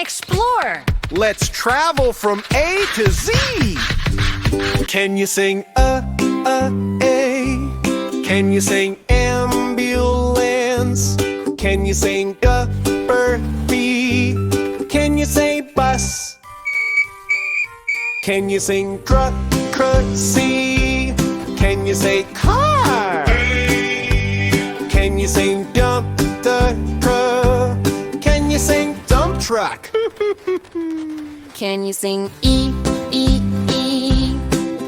explore. Let's travel from A to Z. Can you sing A? Can you sing ambulance? Can you sing B? Can you say bus? Can you sing C? Can you say car? Can you sing dump Can you sing dump truck? Can you sing E?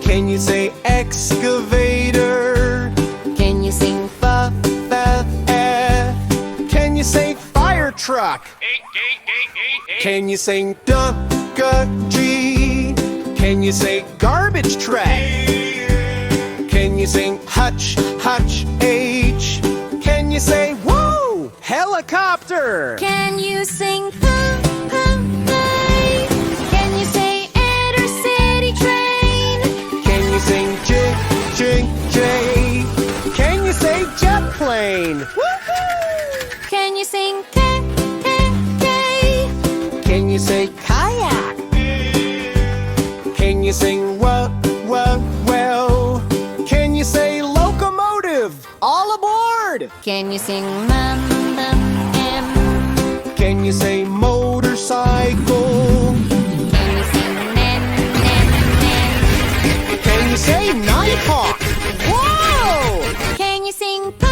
Can you say excavator? Can you sing F? Can you say fire truck? Can you sing G? Can you say garbage truck? Can you sing hutch, H? Can you say whoa, helicopter? Can you sing plane? Can you say intercity train? Can you sing J? Can you say jet plane? Can you sing K? Can you say kayak? Can you sing well? Can you say locomotive? All aboard! Can you sing M? Can you say motorcycle? Can you sing N? Can you say nighthawk? Whoa! Can you sing P?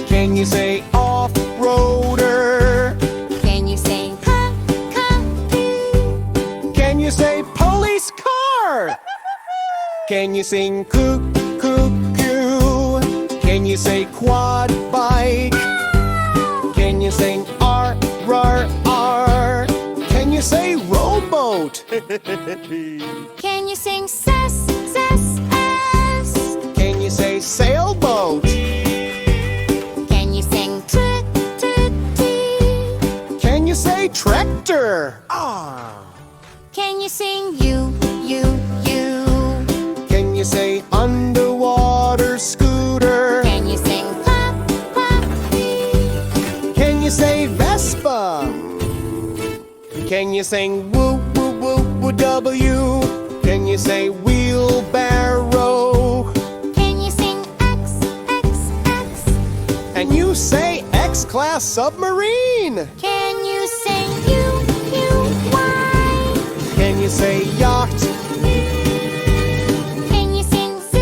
Can you say off-roader? Can you sing P? Can you say police car? Can you sing coo? Can you say quad bike? Can you sing R? Can you say rowboat? Can you sing S? Can you say sailboat? Can you sing T? Can you say tractor? Can you sing U? Can you say underwater scooter? Can you sing Can you say Vespa? Can you sing woo W? Can you say wheelbarrow? Can you sing X? And you say X-class submarine? Can you sing Y? Can you say yacht? Can you sing Z?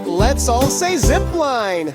Let's all say zip line.